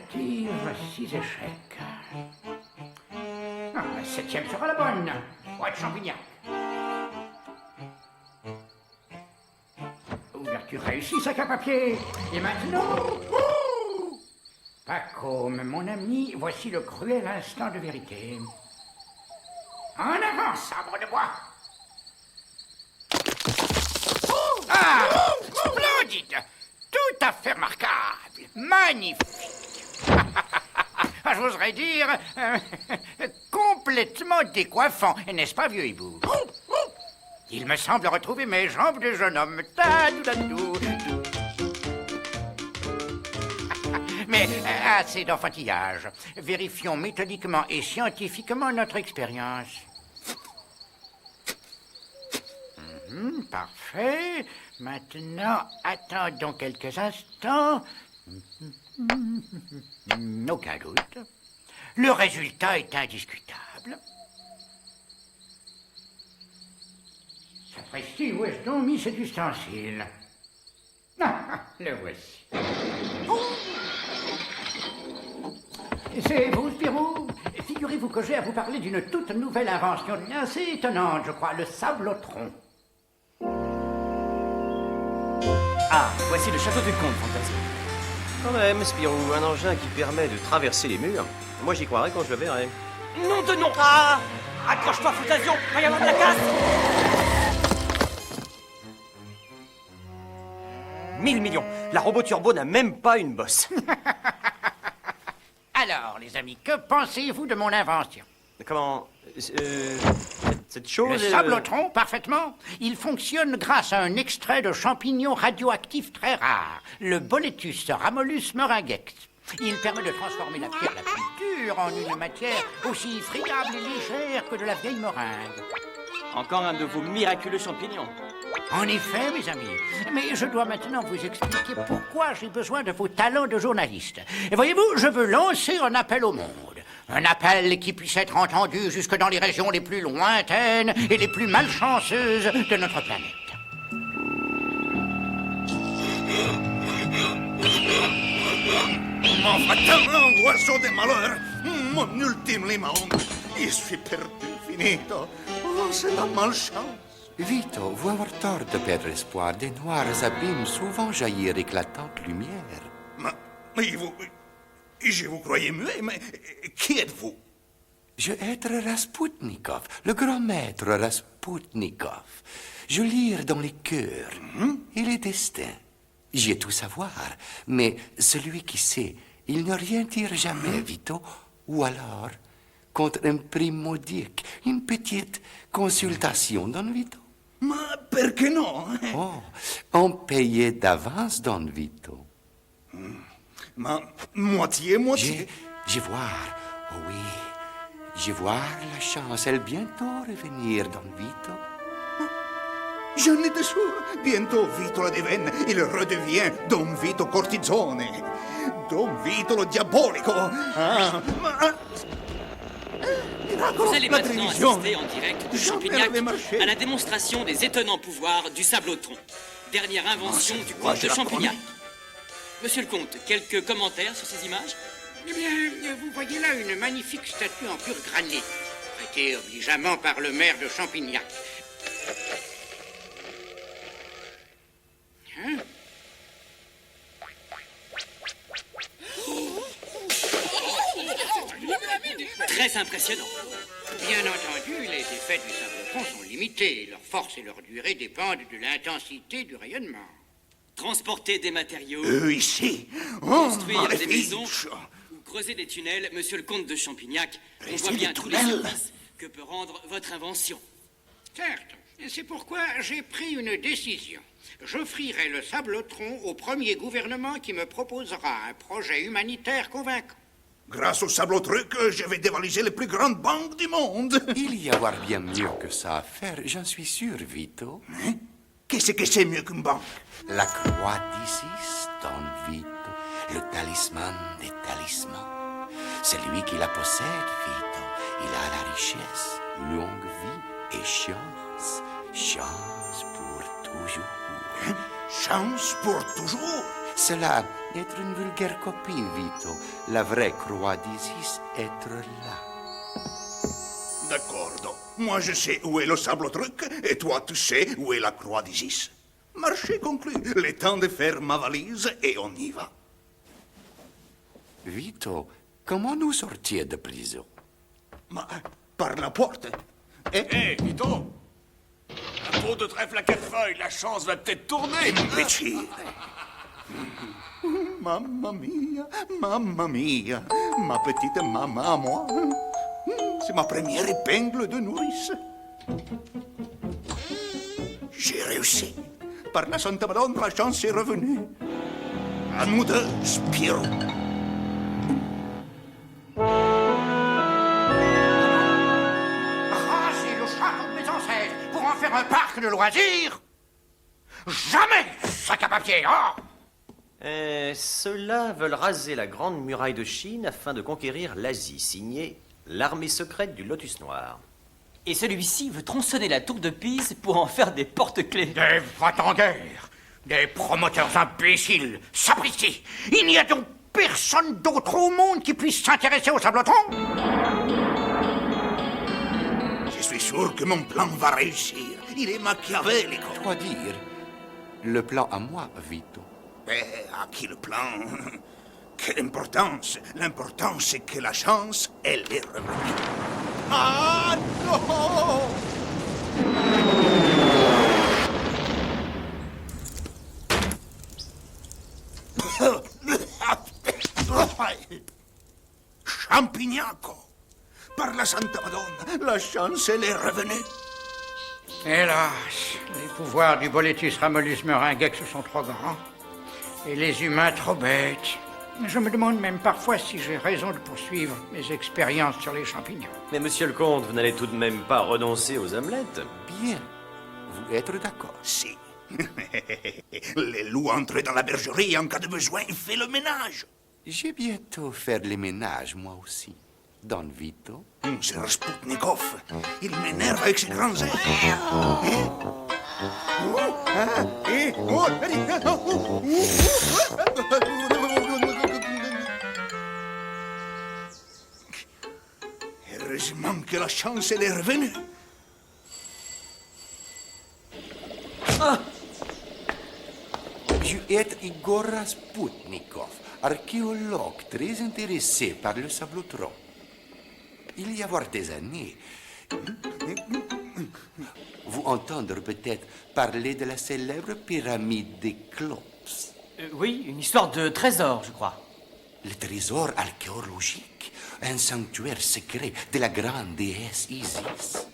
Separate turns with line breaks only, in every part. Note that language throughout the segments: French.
tentative, 6 échecs. Ah, la 7e sera la bonne. Roi de Champignac. Ouverture réussie, sac à papier. Et maintenant... Pacôme, mon ami, voici le cruel instant de vérité. En avant, sabre de bois. Ah, splendide. Tout à fait remarquable. Magnifique. J'oserais dire complètement décoiffant, n'est-ce pas, vieux hibou? Il me semble retrouver mes jambes de jeune homme. Mais assez d'enfantillage. Vérifions méthodiquement et scientifiquement notre expérience. Parfait. Maintenant, attendons quelques instants. Aucun doute. Le résultat est indiscutable. Sapristi, où est-ce donc mis cet ustensile? Ah, le voici. C'est vous, Spirou? Figurez-vous que j'ai à vous parler d'une toute nouvelle invention, assez étonnante, je crois, le sablotron.
Ah, voici le château du comte, Fantasme.
Quand même, Spirou, un engin qui permet de traverser les murs. Moi, j'y croirais quand je le verrai.
Nom de nom! Ah! Accroche-toi, Fantasio! Va y avoir de la casse! 1000 millions! La robot turbo n'a même pas une bosse.
Alors, les amis, que pensez-vous de mon invention?
Comment... cette chose...
Le sablotron, parfaitement. Il fonctionne grâce à un extrait de champignon radioactif très rare, le Boletus Ramolus meringuex. Il permet de transformer la pierre la plus dure en une matière aussi friable et légère que de la vieille meringue.
Encore un de vos miraculeux champignons.
En effet, mes amis, mais je dois maintenant vous expliquer pourquoi j'ai besoin de vos talents de journaliste. Et voyez-vous, je veux lancer un appel au monde. Un appel qui puisse être entendu jusque dans les régions les plus lointaines et les plus malchanceuses de notre planète.
Mon fatal oiseau de malheur, mon ultime limaon, je suis perdu, finito. Oh, c'est la malchance.
Vito, vous avoir tort de perdre espoir. Des noirs abîmes souvent jaillir éclatante lumière.
Mais je vous croyais muet, mais qui êtes-vous?
Je être Rasputnikov, le grand maître Rasputnikov. Je lire dans les cœurs et les destins. J'ai tout savoir, mais celui qui sait, il ne rien dire jamais, Vito. Ou alors, contre un prix modique, une petite consultation, Don Vito.
Ma perché no?
Oh, on payait d'avance, Don Vito.
Ma moitié?
Je voir, oh oui, je voir la chance, elle bientôt revenir, Don Vito.
Je n'étais sûr. Bientôt Vito la divenne, il redevient Don Vito Cortisone. Don Vito lo diabolico. Ah, ma...
Vous allez
la
maintenant
télévision.
assister en direct de
Jamais
Champignac
avait marché.
à la démonstration des étonnants pouvoirs du sablotron, dernière invention
Oh,
du
c'est moi,
comte
je
de
la
Champignac.
promets.
Monsieur le comte, quelques commentaires sur ces images?
Eh bien, vous voyez là une magnifique statue en pur granit, prêtée obligeamment par le maire de Champignac. Hein?
Très impressionnant.
Bien entendu, les effets du sablotron sont limités. Leur force et leur durée dépendent de l'intensité du rayonnement.
Transporter des matériaux,
Ici. Oh,
construire des
maléfique.
maisons ou creuser des tunnels, monsieur le comte de Champignac, on
Creuser
voit bien
des
tous les
tunnels?
services que peut rendre votre invention.
Certes, et c'est pourquoi j'ai pris une décision. J'offrirai le sablotron au premier gouvernement qui me proposera un projet humanitaire convaincant.
Grâce au sablotruc, je vais dévaliser les plus grandes banques du monde.
Il y avoir bien mieux que ça à faire, j'en suis sûr, Vito.
Qu'est-ce que c'est mieux qu'une banque?
La croix d'Isis, Don Vito, le talisman des talismans. Celui qui la possède, Vito, il a la richesse, longue vie et chance. Chance pour toujours.
Chance pour toujours.
Cela est une vulgaire copie, Vito. La vraie croix d'Isis être là.
D'accordo. Moi, je sais où est le sable truc, et toi, tu sais où est la croix d'Isis. Marché conclu. Il est temps de faire ma valise et on y va.
Vito, comment nous sortir de prison?
Ma, par la porte.
Hé, Vito! Un pot de trèfle à 4 feuilles, la chance va peut-être tourner!
Imbécile. Mamma mia, mamma mia. Ma petite maman à moi. C'est ma première épingle de nourrice. J'ai réussi. Par la Santa Madone, la chance est revenue. À nous deux, Spirou.
Raser le château de mes ancêtres pour en faire un parc de loisirs? Jamais, sac à papier, hein?
Ceux-là veulent raser la grande muraille de Chine afin de conquérir l'Asie, signé l'armée secrète du Lotus Noir.
Et celui-ci veut tronçonner la tour de Pise pour en faire des porte-clés.
Des va-t-en-guerre, des promoteurs imbéciles, sapristi. Il n'y a donc personne d'autre au monde qui puisse s'intéresser au Sabloton?
Je suis sûr que mon plan va réussir. Il est machiavélique.
Quoi dire? Le plan à moi, Vito.
Mais à qui le plan? Quelle importance? L'important, c'est que la chance, elle est revenue. Ah non! Champignaco! Par la Santa Madonna, la chance, elle est revenue.
Hélas, les pouvoirs du Boletus Ramolus Meringuex sont trop grands. Et les humains trop bêtes. Je me demande même parfois si j'ai raison de poursuivre mes expériences sur les champignons.
Mais monsieur le comte, vous n'allez tout de même pas renoncer aux omelettes?
Bien. Vous êtes d'accord?
Si. Les loups entrent dans la bergerie et en cas de besoin, il fait le ménage.
J'ai bientôt faire les ménages, moi aussi. Don Vito.
C'est Rasputnikov. Il m'énerve avec ses grands airs. Heureusement que la chance, elle est revenue.
Je suis Igor Rasputnikov, archéologue très intéressé par le Sablotron. Il y a des années, vous entendre peut-être parler de la célèbre pyramide des Clops.
Oui, une histoire de trésor, je crois.
Le trésor archéologique, un sanctuaire secret de la grande déesse Isis.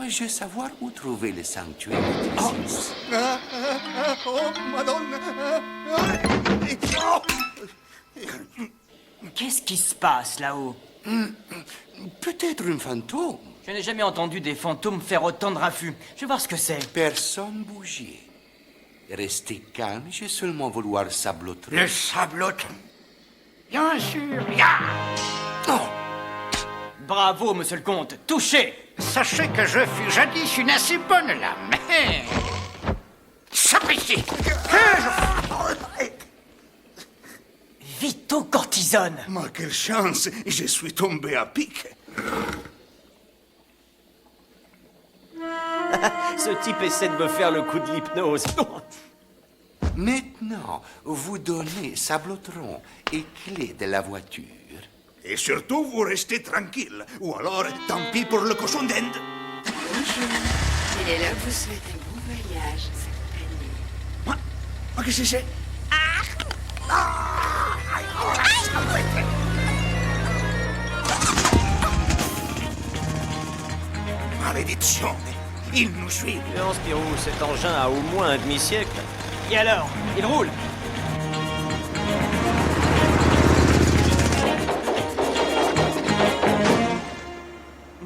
Je veux savoir où trouver le sanctuaire d'Isis.
Oh, Madonna.
Qu'est-ce qui se passe là-haut?
Peut-être un fantôme.
Je n'ai jamais entendu des fantômes faire autant de raffus. Je vais voir ce que c'est.
Personne bouger. Restez calme, j'ai seulement vouloir Sablotron.
Le Sabloton? Bien sûr, bien.
Oh!
Bravo, monsieur le comte. Touché.
Sachez que je fus jadis une assez bonne lame. Sapristi!
Vito Cortisone.
Mais quelle chance, je suis tombé à pic.
Ce type essaie de me faire le coup de l'hypnose.
Maintenant, vous donnez Sablotron et clé de la voiture.
Et surtout, vous restez tranquille. Ou alors, tant pis pour le cochon d'Inde.
Il est là vous souhaite un bon voyage, cette année.
Mais qu'est-ce que c'est? Malédiction! Il nous suit.
Non, Spirou, cet engin a au moins un demi-siècle.
Et alors? Il roule.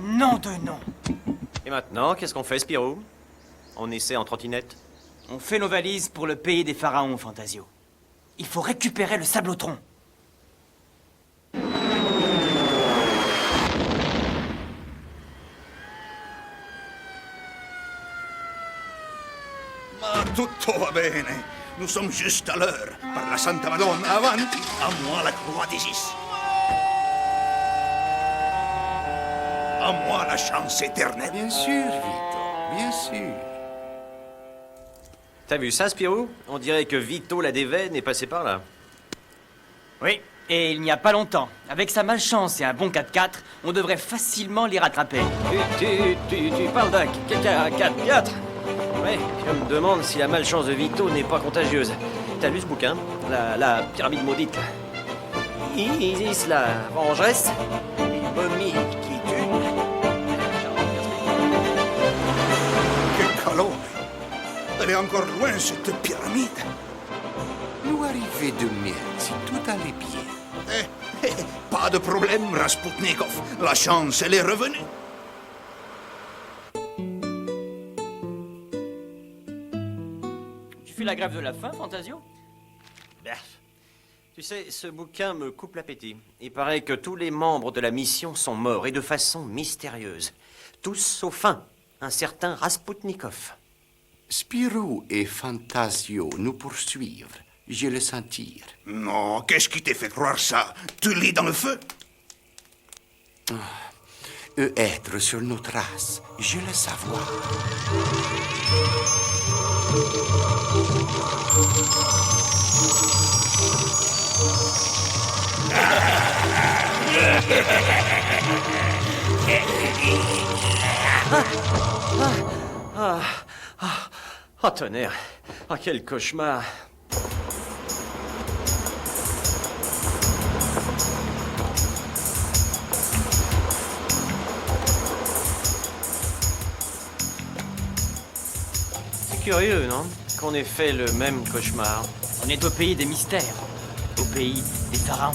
Nom de nom.
Et maintenant, qu'est-ce qu'on fait, Spirou? On essaie en trottinette?
On fait nos valises pour le pays des pharaons, Fantasio. Il faut récupérer le Sablotron.
Tutto va bene. Nous sommes juste à l'heure. Par la Santa Madonna, avanti. À moi la croix d'Isis. À moi la chance éternelle.
Bien sûr, Vito, bien sûr.
T'as vu ça, Spirou? On dirait que Vito la Déveine est passé par là.
Oui, et il n'y a pas longtemps. Avec sa malchance et un bon 4x4, on devrait facilement les rattraper.
Tu parles d'un 4x4? Ouais, je me demande si la malchance de Vito n'est pas contagieuse. T'as lu ce bouquin? La pyramide maudite, là. Isis, la vengeresse, les momies qui tuent.
Que calore. Elle est encore loin, cette pyramide.
Nous arrivons demain, si tout allait bien.
Pas de problème, Rasputnikov. La chance, elle est revenue.
Tu fais la grève de la faim, Fantasio?
Tu sais, ce bouquin me coupe l'appétit. Il paraît que tous les membres de la mission sont morts, et de façon mystérieuse. Tous sauf un certain Rasputnikov.
Spirou et Fantasio nous poursuivent. Je le sentir.
Non, qu'est-ce qui t'a fait croire ça? Tu lis dans le feu?
Eux être sur nos traces, je le savoir.
Oh, tonnerre. Oh, quel cauchemar. C'est curieux, non? Qu'on ait fait le même cauchemar.
On est au pays des mystères, au pays des pharaons.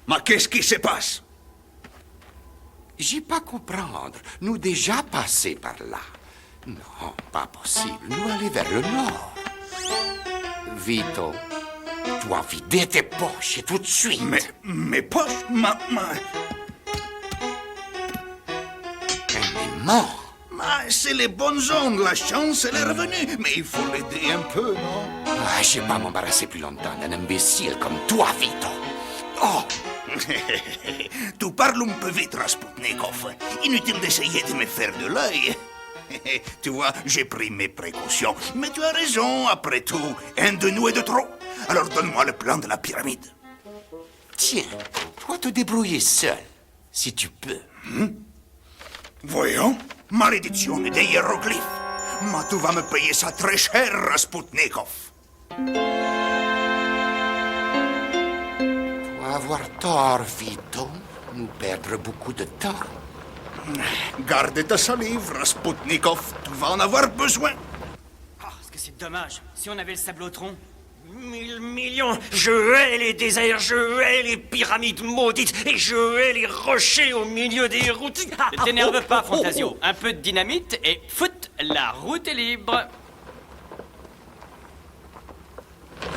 Mais qu'est-ce qui se passe?
J'ai pas comprendre. Nous déjà passés par là. Non, pas possible. Nous aller vers le nord. Vito, tu dois vider tes poches tout de suite.
Mais mes poches, c'est les bonnes ondes. La chance, elle est revenue. Mais il faut l'aider un peu, non?
Ah, je vais pas m'embarrasser plus longtemps d'un imbécile comme toi, Vito. Oh!
Tu parles un peu vite, Rasputnikov. Inutile d'essayer de me faire de l'œil. Tu vois, j'ai pris mes précautions. Mais tu as raison, après tout. Un de nous est de trop. Alors donne-moi le plan de la pyramide.
Tiens, toi te débrouiller seul, si tu peux.
Voyons, malédiction des hiéroglyphes. Mais tu vas me payer ça très cher, Rasputnikov.
Avoir tort, Vito, nous perdre beaucoup de temps.
Garde ta salive, Rasputnikov. Tu vas en avoir besoin.
Ah, est-ce que c'est dommage. Si on avait le sablotron.
1000 millions. Je hais les déserts, je hais les pyramides maudites, et je hais les rochers au milieu des routes.
Ne t'énerve pas, Fantasio. Un peu de dynamite et foot, la route est libre.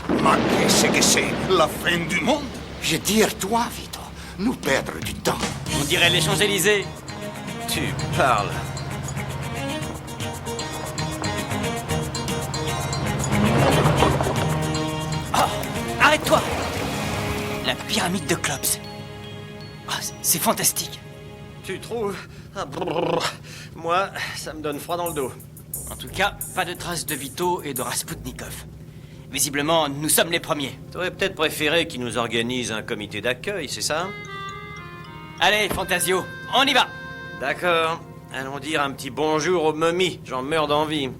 Mais qu'est-ce que c'est? La fin du monde?
Je dire toi, Vito, nous perdre du temps.
On dirait les Champs-Élysées.
Tu parles.
Oh, arrête-toi! La pyramide de Klops. Ah, c'est fantastique.
Tu trouves? Ah, brrr. Moi, ça me donne froid dans le dos.
En tout cas, pas de traces de Vito et de Rasputnikov. Visiblement, nous sommes les premiers.
T'aurais peut-être préféré qu'ils nous organisent un comité d'accueil, c'est ça?
Allez, Fantasio, on y va!
D'accord. Allons dire un petit bonjour aux momies. J'en meurs d'envie.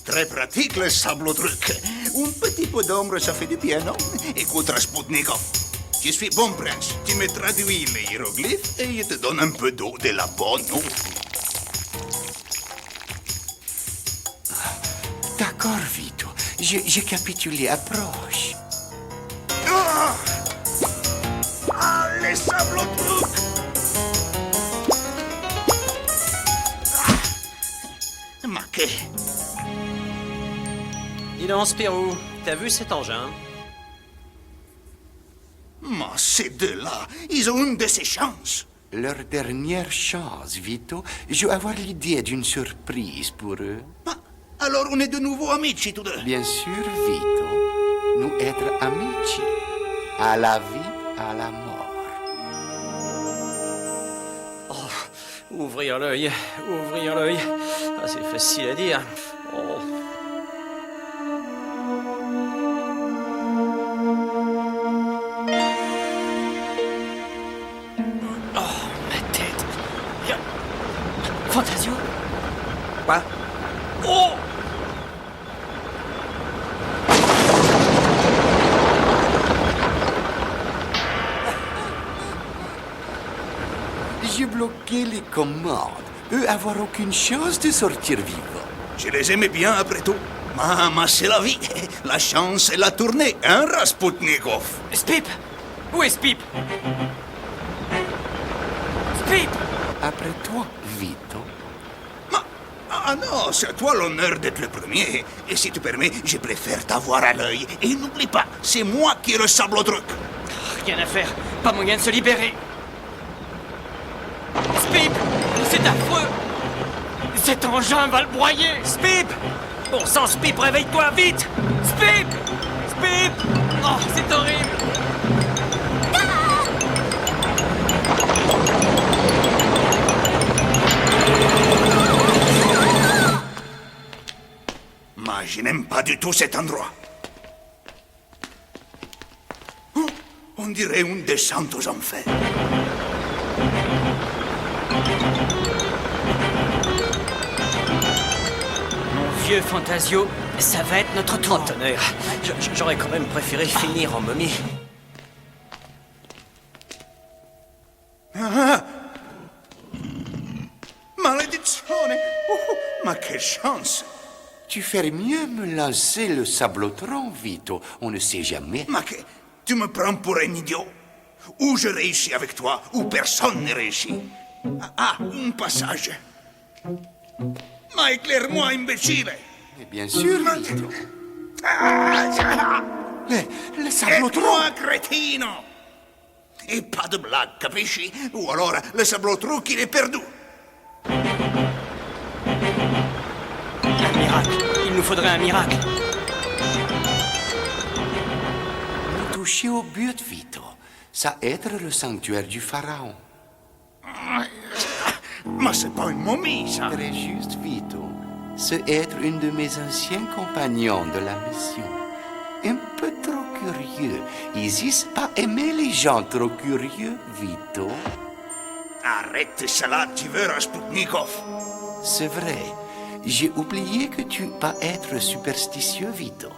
Très pratique, le sable au truc. Un petit peu d'ombre, ça fait du bien, non? Écoute, Rasputnikov. Je suis bon prince. Tu me traduis les hiéroglyphes et je te donne un peu d'eau de la bonne eau.
D'accord, Vito. J'ai capitulé. Approche.
Ah, les sables au truc! Mais
Dis donc, Spirou, t'as vu cet engin?
Mais ces deux-là, ils ont une de ces chances.
Leur dernière chance, Vito. Je vais avoir l'idée d'une surprise pour eux.
Ah, alors on est de nouveau amici tous deux.
Bien sûr, Vito. Nous être amici. À la vie, à la mort.
Ouvrir l'œil, ouvrir l'œil. Ah, c'est facile à dire. Oh.
Fantasio?
Quoi?
Oh!
J'ai bloqué les commandes. Eux avoir aucune chance de sortir vivants.
Je les aimais bien après tout. Mais c'est la vie. La chance et la tournée, hein, Rasputnikov?
Spip! Où est Spip? Spip!
Après toi, Vito.
Ah non, c'est à toi l'honneur d'être le premier. Et si tu permets, je préfère t'avoir à l'œil. Et n'oublie pas, c'est moi qui ai le sable au truc.
Rien à faire, pas moyen de se libérer. Spip! C'est affreux! Cet engin va le broyer!
Spip! Bon sang, Spip, réveille-toi, vite!
Spip! Spip! Oh, c'est horrible!
Mais je n'aime pas du tout cet endroit. Oh, on dirait une descente aux enfers.
Mon vieux Fantasio, ça va être notre tour.
Oh, tonnerre. J'aurais quand même préféré finir en momie.
Maledizione! Ma quelle chance!
Tu ferais mieux me lancer le sablotron, Vito. On ne sait jamais.
Ma que... Tu me prends pour un idiot? Ou je réussis avec toi, ou personne ne réussit. Ah, un passage. Mais éclaire-moi, imbécile!
Mais bien sûr, Vito. Le sablotron.
Aide-moi, crétino! Et pas de blague, capisci? Ou alors le sablotron qu'il est perdu.
Un miracle. Il nous faudrait un miracle.
Nous toucher au but, Vito. Ça être le sanctuaire du pharaon.
Mais c'est pas une momie, ça.
Très juste, Vito. C'est être une de mes anciens compagnons de la mission. Un peu trop curieux. Isis pas aimer les gens trop curieux, Vito.
Arrête cela, tu veux, Rasputnikov.
C'est vrai. J'ai oublié que tu pas être superstitieux, Vito.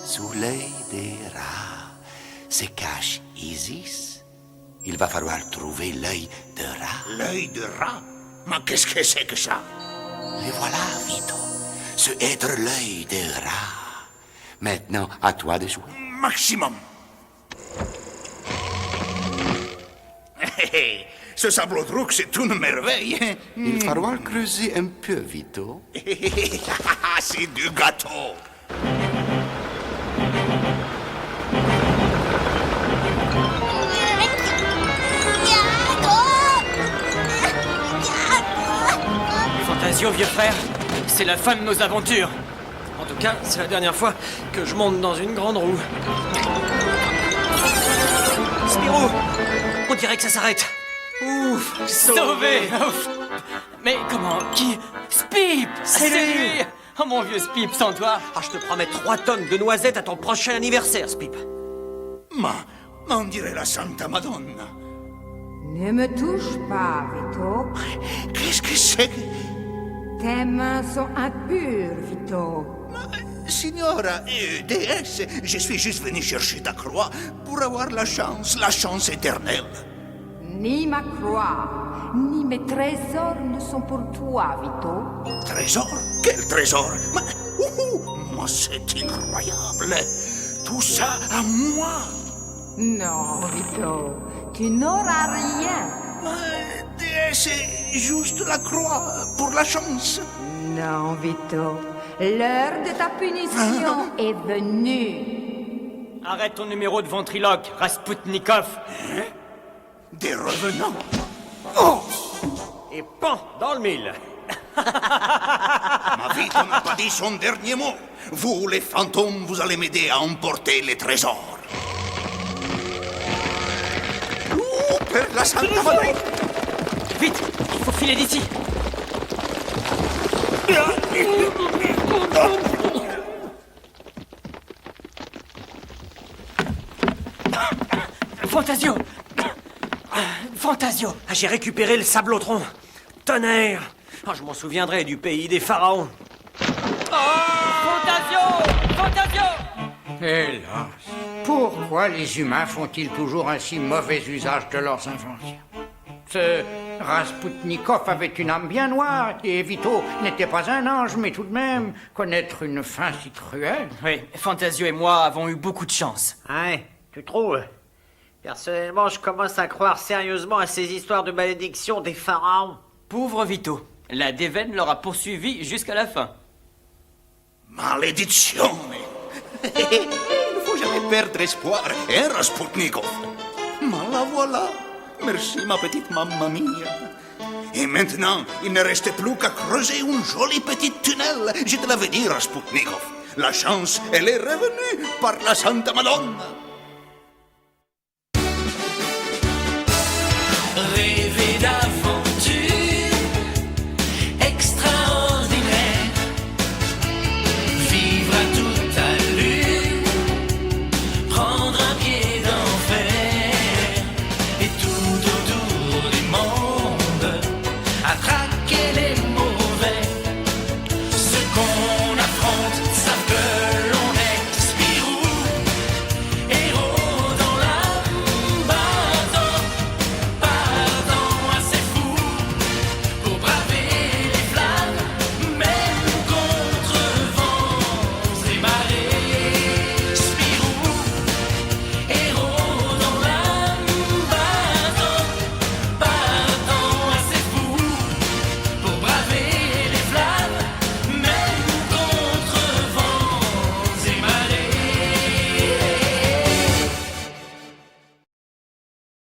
Sous l'œil des rats se cache Isis. Il va falloir trouver l'œil de rat.
L'œil de rat? Mais qu'est-ce que c'est que ça?
Le voilà, Vito. C'est être l'œil des rats. Maintenant, à toi de jouer.
Maximum. Ce sablotruc, c'est une merveille.
Il va falloir creuser un peu, Vito.
C'est du gâteau.
Fantasio, vieux frère, c'est la fin de nos aventures.
En tout cas, c'est la dernière fois que je monte dans une grande roue. Spirou! On dirait que ça s'arrête. Ouf!
Sauvé! Ouf. Mais comment? Qui? Spip! C'est lui! Oh mon vieux Spip, sans toi!
Ah, je te promets 3 tonnes de noisettes à ton prochain anniversaire, Spip.
Mais on dirait la Santa Madonna.
Ne me touche pas, Vito.
Qu'est-ce que c'est que...
Tes mains sont impures, Vito.
Signora, déesse, je suis juste venu chercher ta croix pour avoir la chance éternelle.
Ni ma croix, ni mes trésors ne sont pour toi, Vito.
Trésor? Quel trésor? Mais c'est incroyable. Tout ça à moi.
Non, Vito, tu n'auras rien.
Mais déesse, c'est juste la croix pour la chance.
Non, Vito. L'heure de ta punition est venue.
Arrête ton numéro de ventriloque, Rasputnikov.
Des revenants.
Et pan, dans le mille.
Ma vie, on n'a pas dit son dernier mot. Vous, les fantômes, vous allez m'aider à emporter les trésors. Per la Santa Madonna.
Vite, il faut filer d'ici. Fantasio. Fantasio.
Ah, j'ai récupéré le sablotron. Tonnerre. Ah, je m'en souviendrai du pays des pharaons.
Fantasio. Fantasio.
Hélas, pourquoi les humains font-ils toujours un si mauvais usage de leurs inventions? Ce Rasputnikov avait une âme bien noire, et Vito n'était pas un ange, mais tout de même, connaître une fin si cruelle.
Oui, Fantasio et moi avons eu beaucoup de chance.
Ouais, tu trouves? Personnellement, je commence à croire sérieusement à ces histoires de malédiction des pharaons.
Pauvre Vito. La déveine l'aura poursuivi jusqu'à la fin.
Malédiction. Il ne faut jamais perdre espoir, hein, Rasputnikov? Mais la voilà. Merci, ma petite mamma mia. Et maintenant, il ne restait plus qu'à creuser une jolie petite tunnel. Je te l'avais dit, Rasputnikov. La chance, elle est revenue par la Santa Madonna.